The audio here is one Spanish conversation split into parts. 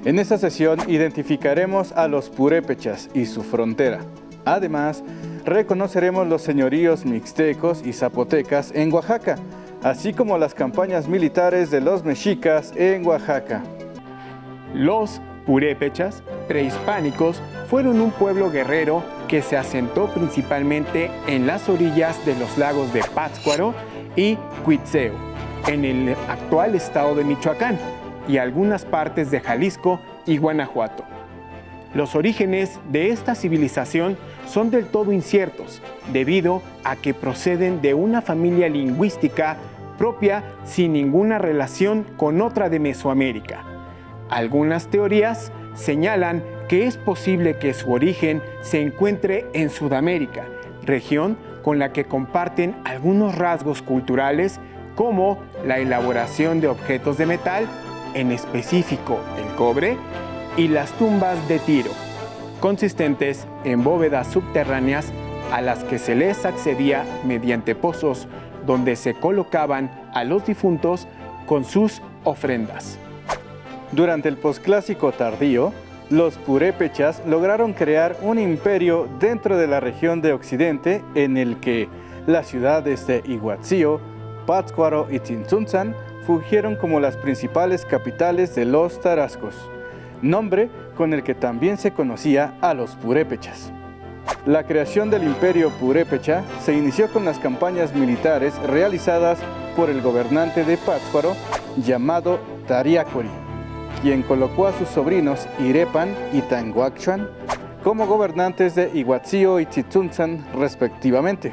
En esta sesión identificaremos a los purépechas y su frontera. Además, reconoceremos los señoríos mixtecos y zapotecas en Oaxaca, así como las campañas militares de los mexicas en Oaxaca. Los purépechas prehispánicos fueron un pueblo guerrero que se asentó principalmente en las orillas de los lagos de Pátzcuaro y Cuitzeo, en el actual estado de Michoacán, y algunas partes de Jalisco y Guanajuato. Los orígenes de esta civilización son del todo inciertos, debido a que proceden de una familia lingüística propia sin ninguna relación con otra de Mesoamérica. Algunas teorías señalan que es posible que su origen se encuentre en Sudamérica, región con la que comparten algunos rasgos culturales como la elaboración de objetos de metal, en específico el cobre, y las tumbas de Tiro, consistentes en bóvedas subterráneas a las que se les accedía mediante pozos donde se colocaban a los difuntos con sus ofrendas. Durante el posclásico tardío, los purépechas lograron crear un imperio dentro de la región de Occidente en el que las ciudades de Iguatzio, Pátzcuaro y Tzintzuntzan fungieron como las principales capitales de los tarascos, nombre con el que también se conocía a los purépechas. La creación del imperio purépecha se inició con las campañas militares realizadas por el gobernante de Pátzcuaro llamado Tariacori, quien colocó a sus sobrinos Irepan y Tanguachuan como gobernantes de Iguatzio y Tzintzuntzan respectivamente.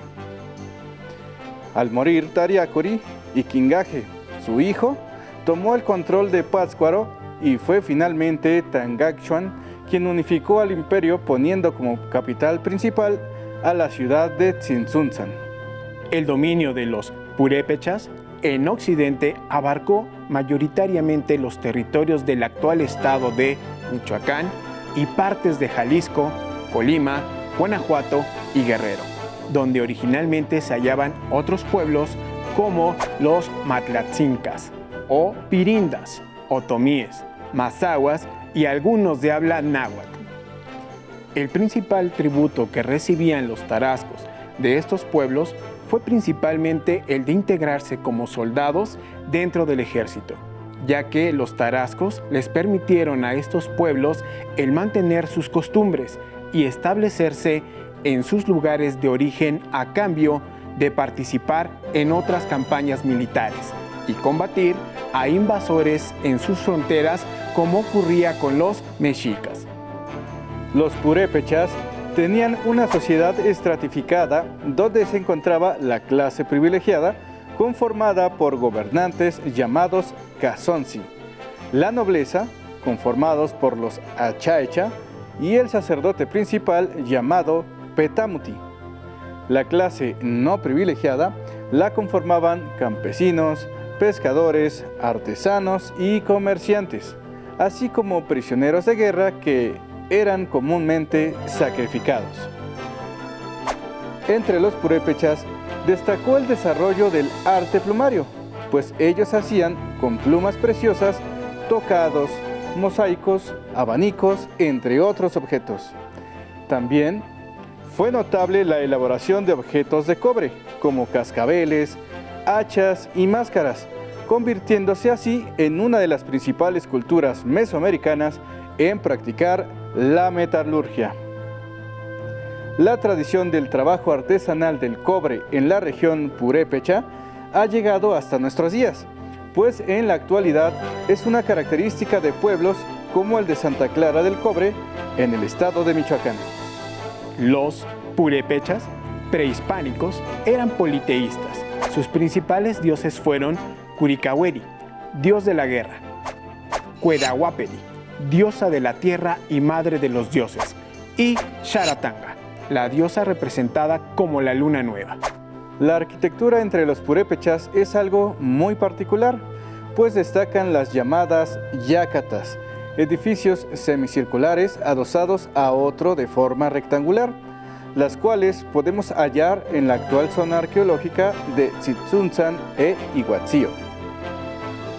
Al morir Tariacori, Iquingaje, su hijo, tomó el control de Pátzcuaro y fue finalmente Tangachuan quien unificó al imperio poniendo como capital principal a la ciudad de Tzintzuntzan. El dominio de los purépechas en Occidente abarcó mayoritariamente los territorios del actual estado de Michoacán y partes de Jalisco, Colima, Guanajuato y Guerrero, donde originalmente se hallaban otros pueblos como los matlatzincas o pirindas, otomíes, mazahuas y algunos de habla náhuatl. El principal tributo que recibían los tarascos de estos pueblos fue principalmente el de integrarse como soldados dentro del ejército, ya que los tarascos les permitieron a estos pueblos el mantener sus costumbres y establecerse en sus lugares de origen a cambio de participar en otras campañas militares y combatir a invasores en sus fronteras como ocurría con los mexicas. Los purépechas tenían una sociedad estratificada donde se encontraba la clase privilegiada conformada por gobernantes llamados Cazonzi, la nobleza conformados por los Achaecha y el sacerdote principal llamado Petamuti. La clase no privilegiada la conformaban campesinos, pescadores, artesanos y comerciantes, así como prisioneros de guerra que eran comúnmente sacrificados. Entre los purépechas destacó el desarrollo del arte plumario, pues ellos hacían con plumas preciosas tocados, mosaicos, abanicos, entre otros objetos. También fue notable la elaboración de objetos de cobre, como cascabeles, hachas y máscaras, convirtiéndose así en una de las principales culturas mesoamericanas en practicar la metalurgia. La tradición del trabajo artesanal del cobre en la región purépecha ha llegado hasta nuestros días, pues en la actualidad es una característica de pueblos como el de Santa Clara del Cobre en el estado de Michoacán. Los purépechas prehispánicos eran politeístas. Sus principales dioses fueron Curicahueri, dios de la guerra, Cuedahuaperi, diosa de la tierra y madre de los dioses, y Xaratanga, la diosa representada como la luna nueva. La arquitectura entre los purépechas es algo muy particular, pues destacan las llamadas yacatas, edificios semicirculares adosados a otro de forma rectangular. las cuales podemos hallar en la actual zona arqueológica de Tzintzuntzan e Iguatzio.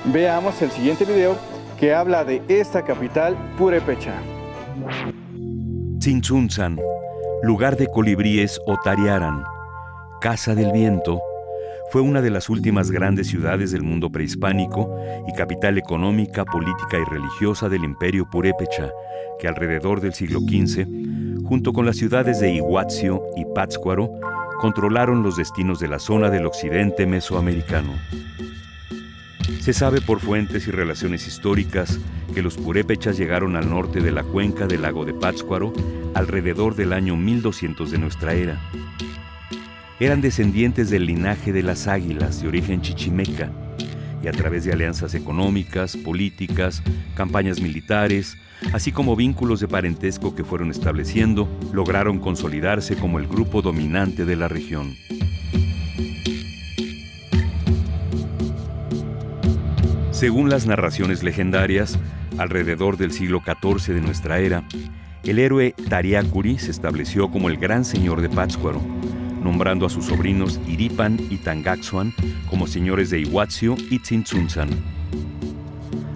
Veamos el siguiente video que habla de esta capital purépecha. Tzintzuntzan, lugar de colibríes o tariaran, casa del viento, fue una de las últimas grandes ciudades del mundo prehispánico y capital económica, política y religiosa del imperio purépecha, que alrededor del siglo XV, junto con las ciudades de Iguatzio y Pátzcuaro, controlaron los destinos de la zona del occidente mesoamericano. Se sabe por fuentes y relaciones históricas que los purépechas llegaron al norte de la cuenca del lago de Pátzcuaro alrededor del año 1200 de nuestra era. Eran descendientes del linaje de las águilas de origen chichimeca y a través de alianzas económicas, políticas, campañas militares, así como vínculos de parentesco que fueron estableciendo, lograron consolidarse como el grupo dominante de la región. Según las narraciones legendarias, alrededor del siglo XIV de nuestra era, el héroe Tariacuri se estableció como el gran señor de Pátzcuaro, nombrando a sus sobrinos Iripan y Tangaxuan como señores de Iguatzio y Tzintzuntzan.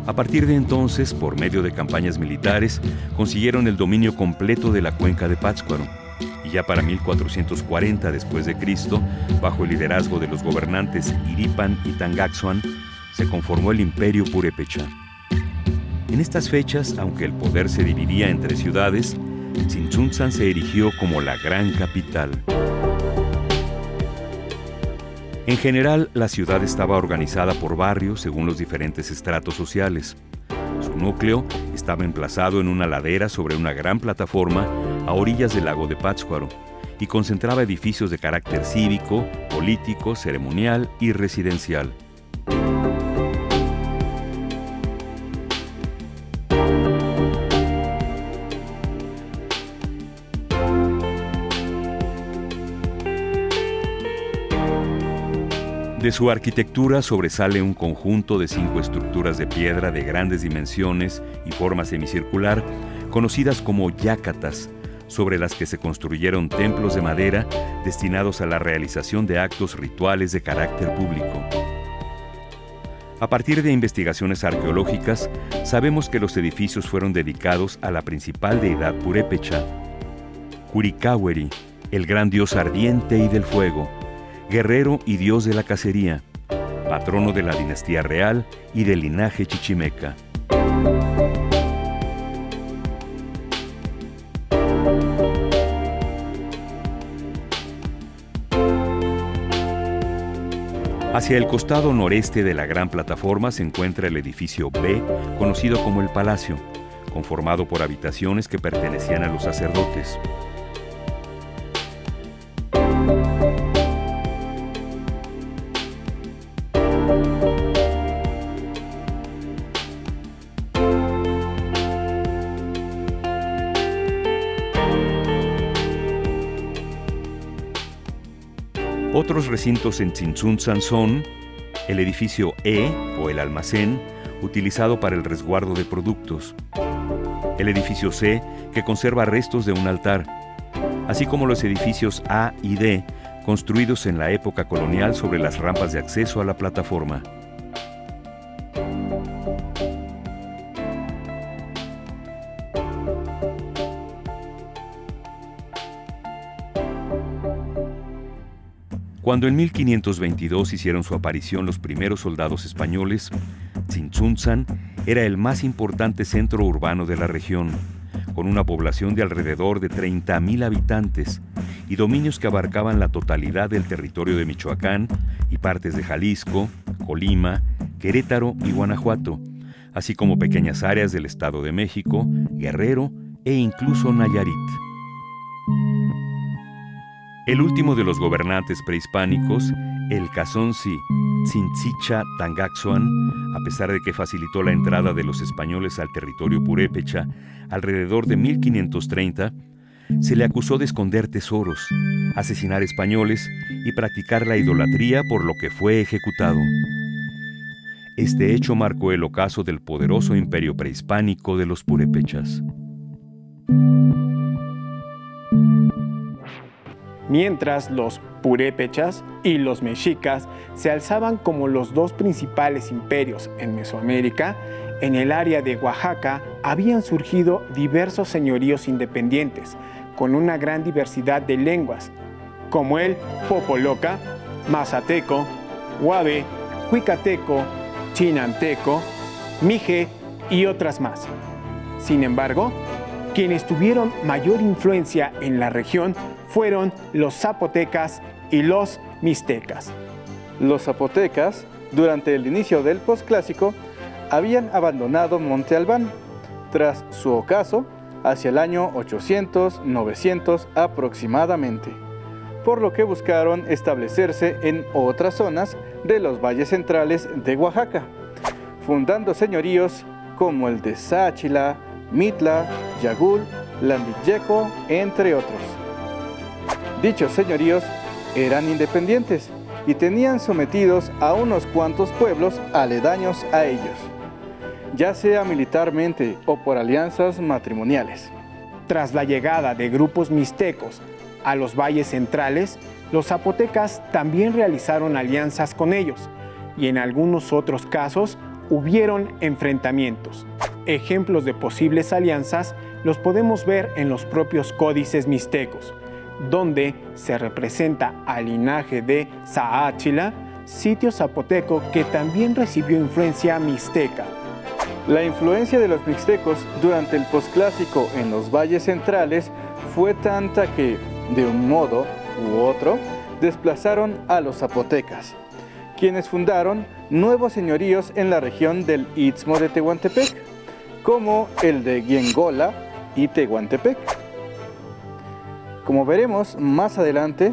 A partir de entonces, por medio de campañas militares, consiguieron el dominio completo de la cuenca de Pátzcuaro, y ya para 1440 después de Cristo, bajo el liderazgo de los gobernantes Iripan y Tangaxuan, se conformó el imperio purépecha. En estas fechas, aunque el poder se dividía entre ciudades, Tzintzuntzan se erigió como la gran capital. En general, la ciudad estaba organizada por barrios según los diferentes estratos sociales. Su núcleo estaba emplazado en una ladera sobre una gran plataforma a orillas del lago de Pátzcuaro y concentraba edificios de carácter cívico, político, ceremonial y residencial. De su arquitectura sobresale un conjunto de 5 estructuras de piedra de grandes dimensiones y forma semicircular, conocidas como yácatas, sobre las que se construyeron templos de madera destinados a la realización de actos rituales de carácter público. A partir de investigaciones arqueológicas, sabemos que los edificios fueron dedicados a la principal deidad purépecha, Curicáhueri, el gran dios ardiente y del fuego, guerrero y dios de la cacería, patrono de la dinastía real y del linaje chichimeca. Hacia el costado noreste de la gran plataforma se encuentra el edificio B, conocido como el Palacio, conformado por habitaciones que pertenecían a los sacerdotes. Otros recintos en Tzintzuntzan son el edificio E, o el almacén, utilizado para el resguardo de productos, el edificio C, que conserva restos de un altar, así como los edificios A y D, construidos en la época colonial sobre las rampas de acceso a la plataforma. Cuando en 1522 hicieron su aparición los primeros soldados españoles, Tzintzuntzan era el más importante centro urbano de la región, con una población de alrededor de 30,000 habitantes y dominios que abarcaban la totalidad del territorio de Michoacán y partes de Jalisco, Colima, Querétaro y Guanajuato, así como pequeñas áreas del Estado de México, Guerrero e incluso Nayarit. El último de los gobernantes prehispánicos, el Cazonzi Tzintzicha Tangaxuan, a pesar de que facilitó la entrada de los españoles al territorio purépecha alrededor de 1530, se le acusó de esconder tesoros, asesinar españoles y practicar la idolatría, por lo que fue ejecutado. Este hecho marcó el ocaso del poderoso imperio prehispánico de los purépechas. mientras los purépechas y los mexicas se alzaban como los dos principales imperios en Mesoamérica. En el área de Oaxaca habían surgido diversos señoríos independientes con una gran diversidad de lenguas, como el popoloca, mazateco, huave, huicateco, chinanteco, mije y otras más. Sin embargo, quienes tuvieron mayor influencia en la región fueron los zapotecas y los mixtecas. Los zapotecas, durante el inicio del posclásico, habían abandonado Monte Albán, tras su ocaso, hacia el año 800-900 aproximadamente, por lo que buscaron establecerse en otras zonas de los valles centrales de Oaxaca, fundando señoríos como el de Sáchila, Mitla, Yagul, Lambiyeco, entre otros. Dichos señoríos eran independientes y tenían sometidos a unos cuantos pueblos aledaños a ellos, ya sea militarmente o por alianzas matrimoniales. Tras la llegada de grupos mixtecos a los valles centrales, los zapotecas también realizaron alianzas con ellos y en algunos otros casos hubieron enfrentamientos. Ejemplos de posibles alianzas los podemos ver en los propios códices mixtecos, donde se representa al linaje de Sáchila, sitio zapoteco que también recibió influencia mixteca. La influencia de los mixtecos durante el posclásico en los valles centrales fue tanta que, de un modo u otro, desplazaron a los zapotecas, quienes fundaron nuevos señoríos en la región del Istmo de Tehuantepec, como el de Guiengola y Tehuantepec. Como veremos más adelante,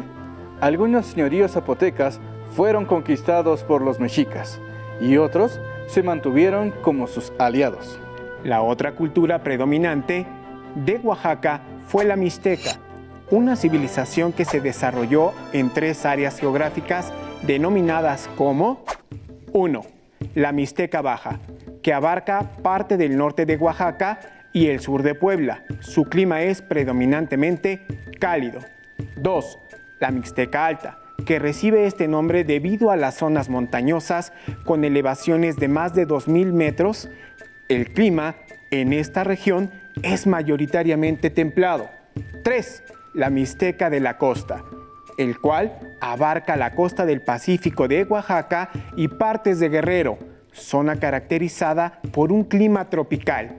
algunos señoríos zapotecas fueron conquistados por los mexicas y otros se mantuvieron como sus aliados. La otra cultura predominante de Oaxaca fue la mixteca, una civilización que se desarrolló en 3 áreas geográficas denominadas como 1. La Mixteca Baja, que abarca parte del norte de Oaxaca y el sur de Puebla. Su clima es predominantemente cálido. 2. La Mixteca Alta, que recibe este nombre debido a las zonas montañosas con elevaciones de más de 2.000 metros. El clima en esta región es mayoritariamente templado. 3. La Mixteca de la Costa, el cual abarca la costa del Pacífico de Oaxaca y partes de Guerrero, zona caracterizada por un clima tropical.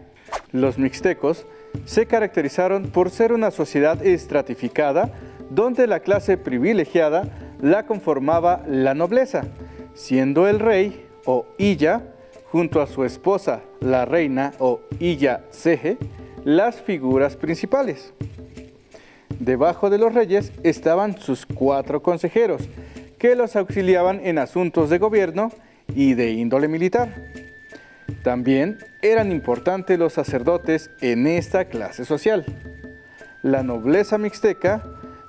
Los mixtecos se caracterizaron por ser una sociedad estratificada donde la clase privilegiada la conformaba la nobleza, siendo el rey o illa, junto a su esposa, la reina o illa ceje, las figuras principales. Debajo de los reyes estaban sus 4 consejeros, que los auxiliaban en asuntos de gobierno y de índole militar. También eran importantes los sacerdotes en esta clase social. La nobleza mixteca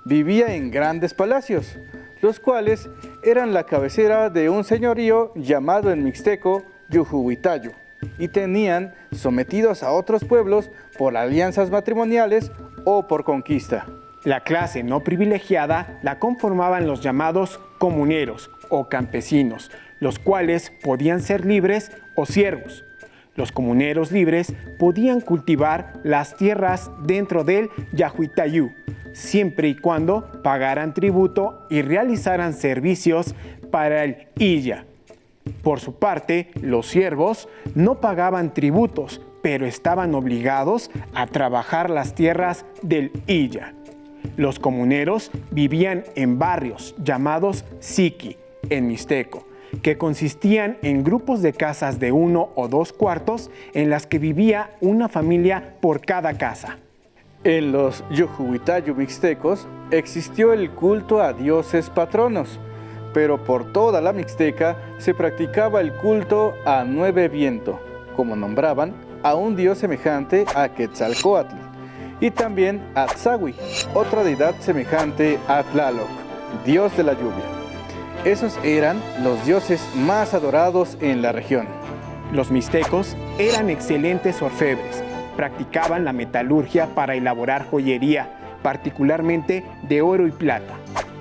vivía en grandes palacios, los cuales eran la cabecera de un señorío llamado en mixteco Yujuhuitayu, y tenían sometidos a otros pueblos por alianzas matrimoniales o por conquista. La clase no privilegiada la conformaban los llamados comuneros o campesinos, los cuales podían ser libres o siervos. Los comuneros libres podían cultivar las tierras dentro del Yahuitayú, siempre y cuando pagaran tributo y realizaran servicios para el illa. Por su parte, los siervos no pagaban tributos, pero estaban obligados a trabajar las tierras del illa. Los comuneros vivían en barrios llamados siqui, en mixteco, que consistían en grupos de casas de 1 o 2 cuartos en las que vivía una familia por cada casa. En los Yujuhuitayu mixtecos existió el culto a dioses patronos, pero por toda la Mixteca se practicaba el culto a 9 viento, como nombraban a un dios semejante a Quetzalcóatl, y también a Tzahui, otra deidad semejante a Tlaloc, dios de la lluvia. Esos eran los dioses más adorados en la región. Los mixtecos eran excelentes orfebres, practicaban la metalurgia para elaborar joyería, particularmente de oro y plata.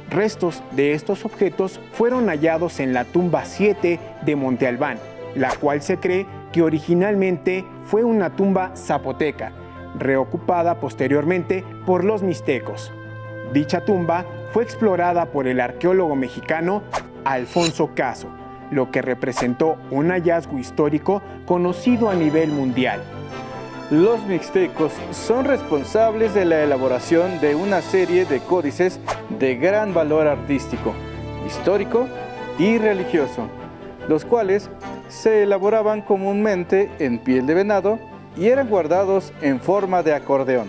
Restos de estos objetos fueron hallados en la tumba 7 de Monte Albán, la cual se cree que originalmente fue una tumba zapoteca, reocupada posteriormente por los mixtecos. Dicha tumba fue explorada por el arqueólogo mexicano Alfonso Caso, lo que representó un hallazgo histórico conocido a nivel mundial. Los mixtecos son responsables de la elaboración de una serie de códices de gran valor artístico, histórico y religioso, los cuales se elaboraban comúnmente en piel de venado y eran guardados en forma de acordeón.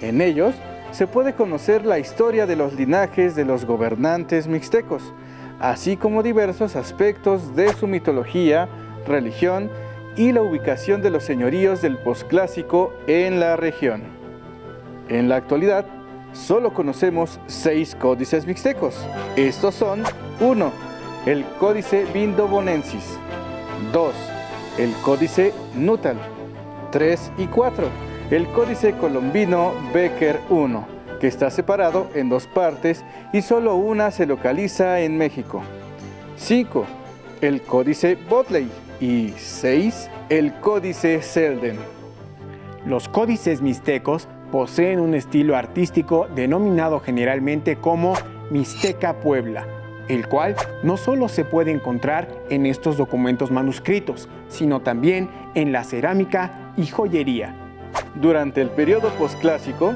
En ellos se puede conocer la historia de los linajes de los gobernantes mixtecos, así como diversos aspectos de su mitología, religión y la ubicación de los señoríos del posclásico en la región. En la actualidad, solo conocemos 6 códices mixtecos. Estos son: 1. El Códice Vindobonensis. 2. El Códice Nutal. 3 y 4. El Códice Colombino Becker I, que está separado en 2 partes y solo una se localiza en México. 5. El Códice Bodley. Y 6. El Códice Selden. Los códices mixtecos poseen un estilo artístico denominado generalmente como Mixteca Puebla, el cual no solo se puede encontrar en estos documentos manuscritos, sino también en la cerámica y joyería. Durante el periodo posclásico,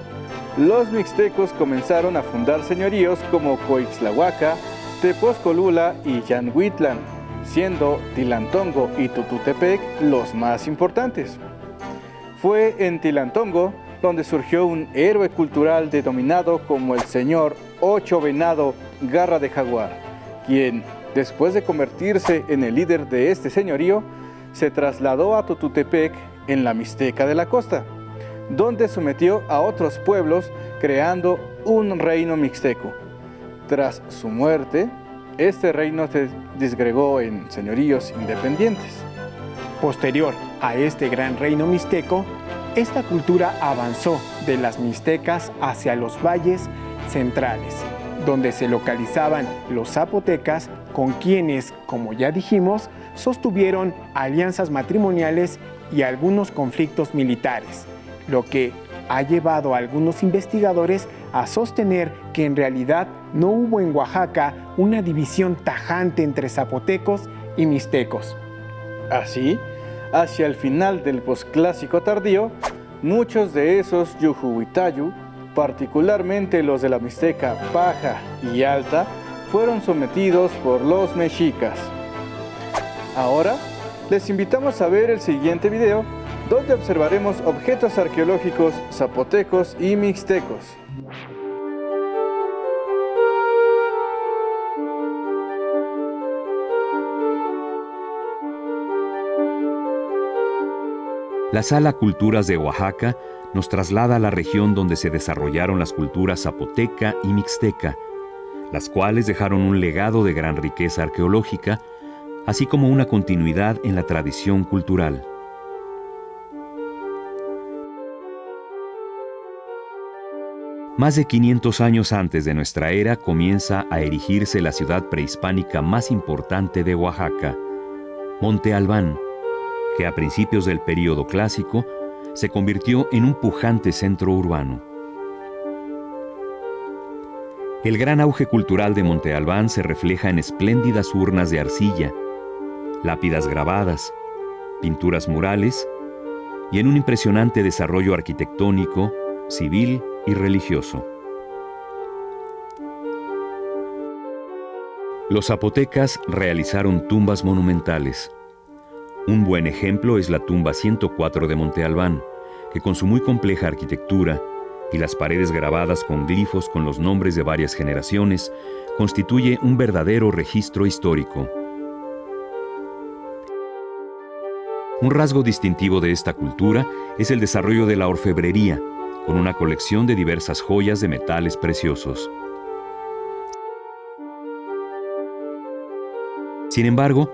los mixtecos comenzaron a fundar señoríos como Coixtlahuaca, Tepozcolula y Yanhuitlán, siendo Tilantongo y Tututepec los más importantes. Fue en Tilantongo donde surgió un héroe cultural denominado como el señor Ocho Venado Garra de Jaguar, quien, después de convertirse en el líder de este señorío, se trasladó a Tututepec en la Mixteca de la Costa, donde sometió a otros pueblos creando un reino mixteco. Tras su muerte, este reino se disgregó en señoríos independientes. Posterior a este gran reino mixteco, esta cultura avanzó de las mixtecas hacia los valles centrales, donde se localizaban los zapotecas, con quienes, como ya dijimos, sostuvieron alianzas matrimoniales y algunos conflictos militares, lo que ha llevado a algunos investigadores a sostener que en realidad no hubo en Oaxaca una división tajante entre zapotecos y mixtecos. Así, hacia el final del posclásico tardío, muchos de esos yujuhuitayu, particularmente los de la Mixteca Baja y Alta, fueron sometidos por los mexicas. Ahora, les invitamos a ver el siguiente video, donde observaremos objetos arqueológicos zapotecos y mixtecos. La sala Culturas de Oaxaca nos traslada a la región donde se desarrollaron las culturas zapoteca y mixteca, las cuales dejaron un legado de gran riqueza arqueológica, así como una continuidad en la tradición cultural. Más de 500 años antes de nuestra era comienza a erigirse la ciudad prehispánica más importante de Oaxaca, Monte Albán, que a principios del período clásico se convirtió en un pujante centro urbano. El gran auge cultural de Monte Albán se refleja en espléndidas urnas de arcilla, lápidas grabadas, pinturas murales y en un impresionante desarrollo arquitectónico, civil y religioso. Los zapotecas realizaron tumbas monumentales. Un buen ejemplo es la tumba 104 de Monte Albán, que con su muy compleja arquitectura y las paredes grabadas con glifos con los nombres de varias generaciones, constituye un verdadero registro histórico. Un rasgo distintivo de esta cultura es el desarrollo de la orfebrería, con una colección de diversas joyas de metales preciosos. Sin embargo,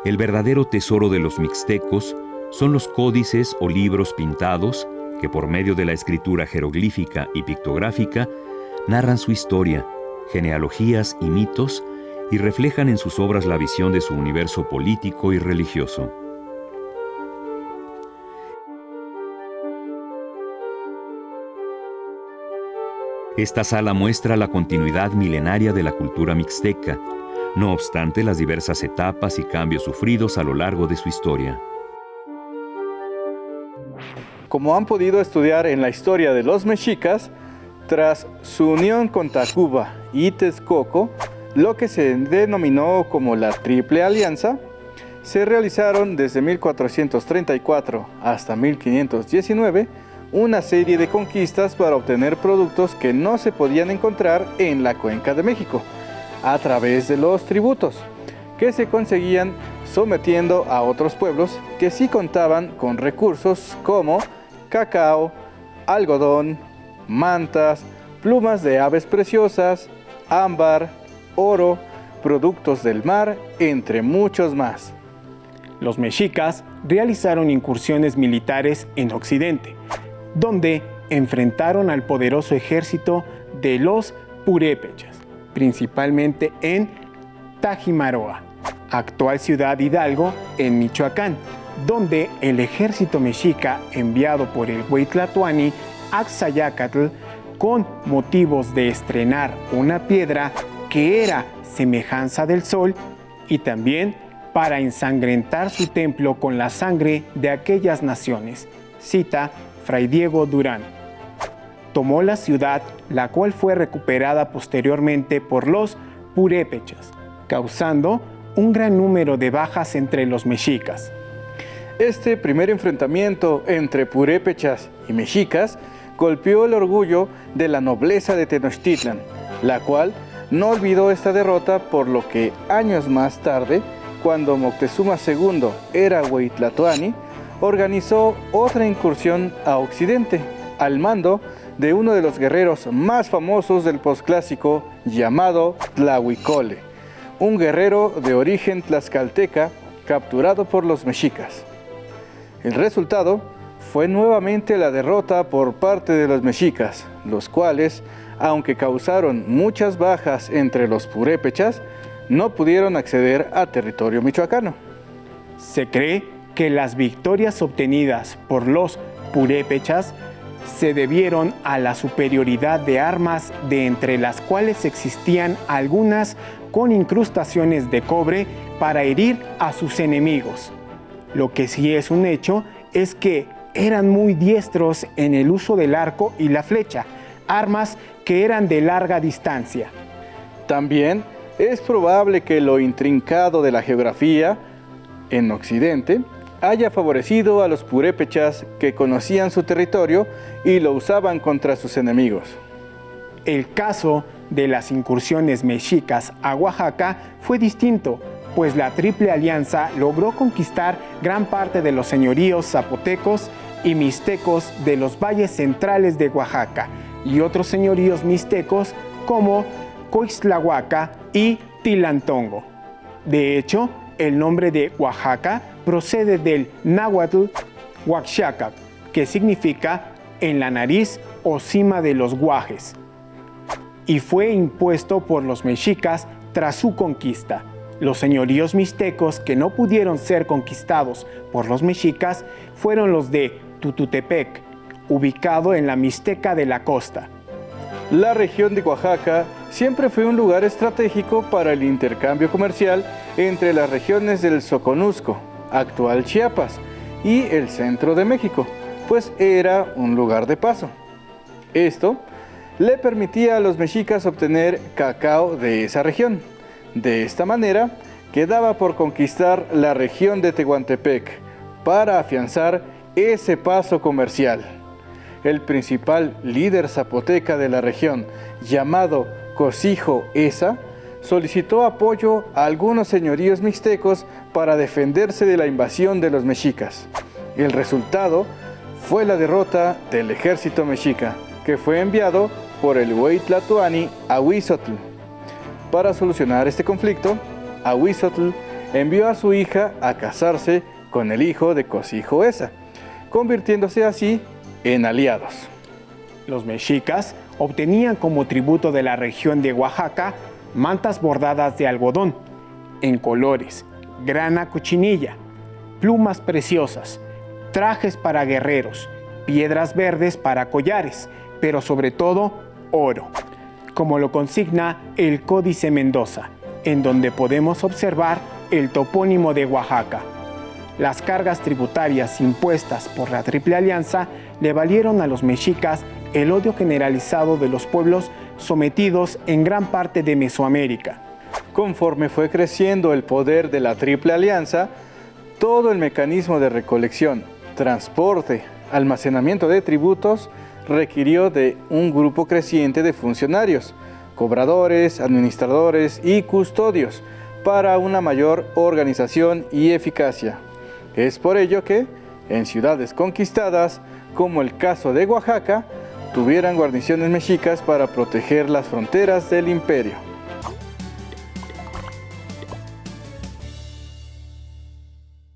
el verdadero tesoro de los mixtecos son los códices o libros pintados que por medio de la escritura jeroglífica y pictográfica narran su historia, genealogías y mitos y reflejan en sus obras la visión de su universo político y religioso. Esta sala muestra la continuidad milenaria de la cultura mixteca, no obstante las diversas etapas y cambios sufridos a lo largo de su historia. Como han podido estudiar en la historia de los mexicas, tras su unión con Tacuba y Texcoco, lo que se denominó como la Triple Alianza, se realizaron desde 1434 hasta 1519 una serie de conquistas para obtener productos que no se podían encontrar en la Cuenca de México, a través de los tributos, que se conseguían sometiendo a otros pueblos que sí contaban con recursos como cacao, algodón, mantas, plumas de aves preciosas, ámbar, oro, productos del mar, entre muchos más. Los mexicas realizaron incursiones militares en Occidente, donde enfrentaron al poderoso ejército de los purépechas, principalmente en Tajimaroa, actual ciudad Hidalgo, en Michoacán, donde el ejército mexica enviado por el güey Tlatoani Axayácatl, con motivos de estrenar una piedra que era semejanza del sol y también para ensangrentar su templo con la sangre de aquellas naciones, cita Fray Diego Durán. Tomó la ciudad, la cual fue recuperada posteriormente por los purépechas, causando un gran número de bajas entre los mexicas. Este primer enfrentamiento entre purépechas y mexicas golpeó el orgullo de la nobleza de Tenochtitlan, la cual no olvidó esta derrota, por lo que años más tarde, cuando Moctezuma II era güey Tlatoani, organizó otra incursión a Occidente, al mando de uno de los guerreros más famosos del posclásico llamado Tlahuicole, un guerrero de origen tlaxcalteca capturado por los mexicas. El resultado fue nuevamente la derrota por parte de los mexicas, los cuales, aunque causaron muchas bajas entre los purépechas, no pudieron acceder a territorio michoacano. Se cree que las victorias obtenidas por los purépechas se debieron a la superioridad de armas, de entre las cuales existían algunas con incrustaciones de cobre para herir a sus enemigos. Lo que sí es un hecho es que eran muy diestros en el uso del arco y la flecha, armas que eran de larga distancia. También es probable que lo intrincado de la geografía en Occidente haya favorecido a los purépechas, que conocían su territorio y lo usaban contra sus enemigos. El caso de las incursiones mexicas a Oaxaca fue distinto, pues la Triple Alianza logró conquistar gran parte de los señoríos zapotecos y mixtecos de los valles centrales de Oaxaca y otros señoríos mixtecos como Coixtlahuaca y Tilantongo. De hecho, el nombre de Oaxaca procede del náhuatl Huaxaca, que significa en la nariz o cima de los guajes, y fue impuesto por los mexicas tras su conquista. Los señoríos mixtecos que no pudieron ser conquistados por los mexicas fueron los de Tututepec, ubicado en la Mixteca de la Costa. La región de Oaxaca siempre fue un lugar estratégico para el intercambio comercial entre las regiones del Soconusco, actual Chiapas, y el centro de México, pues era un lugar de paso. Esto le permitía a los mexicas obtener cacao de esa región. De esta manera, quedaba por conquistar la región de Tehuantepec para afianzar ese paso comercial. El principal líder zapoteca de la región, llamado Cosijo Esa, solicitó apoyo a algunos señoríos mixtecos para defenderse de la invasión de los mexicas. El resultado fue la derrota del ejército mexica, que fue enviado por el güey Tlatoani Ahuizotl. Para solucionar este conflicto, Ahuizotl envió a su hija a casarse con el hijo de Cosijo Esa, convirtiéndose así en aliados. Los mexicas obtenían como tributo de la región de Oaxaca mantas bordadas de algodón, en colores, grana cochinilla, plumas preciosas, trajes para guerreros, piedras verdes para collares, pero sobre todo oro, como lo consigna el Códice Mendoza, en donde podemos observar el topónimo de Oaxaca. Las cargas tributarias impuestas por la Triple Alianza le valieron a los mexicas el odio generalizado de los pueblos sometidos en gran parte de Mesoamérica. Conforme fue creciendo el poder de la Triple Alianza, todo el mecanismo de recolección, transporte, almacenamiento de tributos requirió de un grupo creciente de funcionarios, cobradores, administradores y custodios para una mayor organización y eficacia. Es por ello que, en ciudades conquistadas, como el caso de Oaxaca, tuvieran guarniciones mexicas para proteger las fronteras del imperio.